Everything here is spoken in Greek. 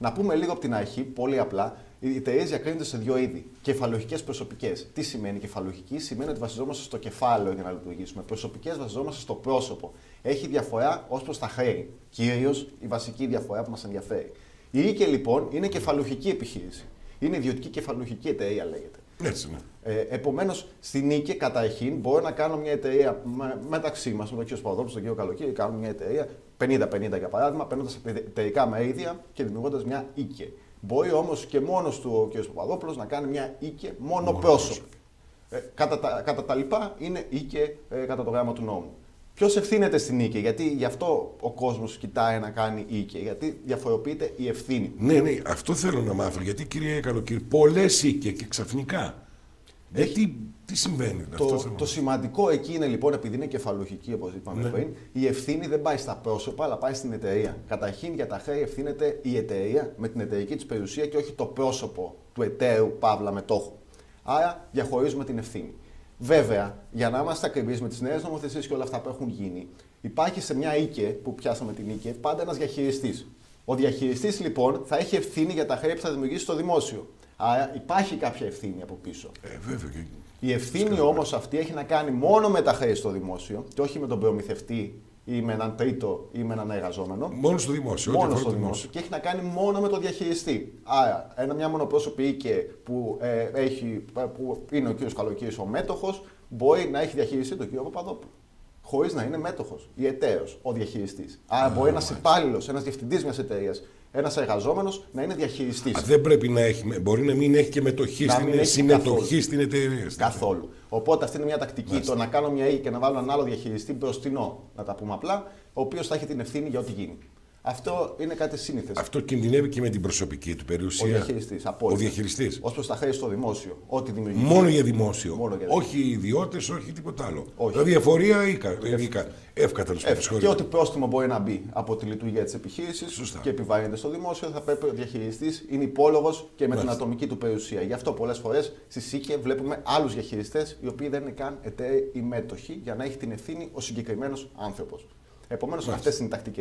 Να πούμε λίγο από την αρχή, πολύ απλά, οι εταιρείες διακρίνονται σε δύο είδη. Κεφαλαιοχικές, προσωπικές. Τι σημαίνει κεφαλαιοχική? Σημαίνει ότι βασιζόμαστε στο κεφάλαιο για να λειτουργήσουμε. Προσωπικές βασιζόμαστε στο πρόσωπο. Έχει διαφορά ως προς τα χρέη. Κυρίως η βασική διαφορά που μας ενδιαφέρει. Η ΙΚΕ λοιπόν είναι κεφαλαιοχική επιχείρηση. Είναι ιδιωτική κεφαλαιοχική εταιρεία, λέγεται. Έτσι, ναι. Επομένως, στην ΙΚΕ καταρχήν μπορώ να κάνω μια εταιρεία μεταξύ μας, με τον κύριο Σπαδόπουλο, τον κύριο Καλοκύρη, κάνουμε μια εταιρεία 50-50 για παράδειγμα, παίρνοντας εταιρικά μερίδια και δημιουργώντας μια ΙΚΕ. Μπορεί όμως και μόνος του ο κ. Παπαδόπουλος να κάνει μια ΙΚΕ μόνο πρόσωπο. Κατά τα λοιπά είναι ΙΚΕ κατά το γράμμα του νόμου. Ποιος ευθύνεται στην ΙΚΕ? Γιατί γι' αυτό ο κόσμος κοιτάει να κάνει ΙΚΕ, γιατί διαφοροποιείται η ευθύνη. Ναι, αυτό θέλω να μάθω. Γιατί, κύριε Καλοκύρη, πολλές ΙΚΕ και ξαφνικά. Τι συμβαίνει? Το σημαντικό εκεί είναι λοιπόν, επειδή είναι κεφαλουχική, όπως είπαμε πριν, η ευθύνη δεν πάει στα πρόσωπα, αλλά πάει στην εταιρεία. Καταρχήν για τα χρέη ευθύνεται η εταιρεία με την εταιρική της περιουσία και όχι το πρόσωπο του εταίρου παύλα μετόχου. Άρα διαχωρίζουμε την ευθύνη. Βέβαια, για να είμαστε ακριβείς με τις νέες νομοθεσίες και όλα αυτά που έχουν γίνει, υπάρχει σε μια ΙΚΕ που πιάσαμε την ΙΚΕ πάντα ένας διαχειριστής. Ο διαχειριστής λοιπόν θα έχει ευθύνη για τα χρέη που θα δημιουργήσει στο δημόσιο. Άρα υπάρχει κάποια ευθύνη από πίσω. Βέβαια. Η ευθύνη όμως αυτή έχει να κάνει μόνο με τα χρέη στο δημόσιο και όχι με τον προμηθευτή ή με έναν τρίτο ή με έναν εργαζόμενο. Μόνο στο δημόσιο. Μόνο στο δημόσιο. Και έχει να κάνει μόνο με τον διαχειριστή. Άρα, μια μονοπρόσωπη ΙΚΕ που είναι ο κ. Καλοκύρης ο μέτοχος, μπορεί να έχει διαχειριστεί τον κ. Παπαδόπουλο. Χωρίς να είναι μέτοχος ή εταίρος ο διαχειριστής. Άρα, μπορεί ένας υπάλληλος, ένας διευθυντής μιας εταιρείας, ένας εργαζόμενος να είναι διαχειριστής. Δεν πρέπει να έχει, μπορεί να μην έχει και μετοχή, συμμετοχή στην εταιρεία. Καθόλου. Οπότε αυτή είναι μια τακτική. Το να κάνω μια ΙΚΕ και να βάλω έναν άλλο διαχειριστή μπροστινό, να τα πούμε απλά, ο οποίος θα έχει την ευθύνη για ό,τι γίνει. Αυτό είναι κάτι σύνηθες. Αυτό κινδυνεύει και με την προσωπική του περιουσία. Ο διαχειριστής. Ως προς τα χρέη στο δημόσιο. Ό,τι δημιουργεί. Μόνο για δημόσιο. Όχι ιδιώτες, όχι τίποτα άλλο. Δηλαδή εφορία ή εύκαταλος. Και ό,τι πρόστιμο μπορεί να μπει από τη λειτουργία της επιχείρησης και επιβάλλεται στο δημόσιο, θα πρέπει ο διαχειριστής είναι υπόλογος και με την ατομική του περιουσία. Γι' αυτό πολλές φορές στη ΣΥΚΕ βλέπουμε άλλους διαχειριστές οι οποίοι δεν είναι καν εταίροι ή μέτοχοι για να έχει την ευθύνη ο συγκεκριμένος άνθρωπος. Επομένως, αυτές είναι οι τακτικές.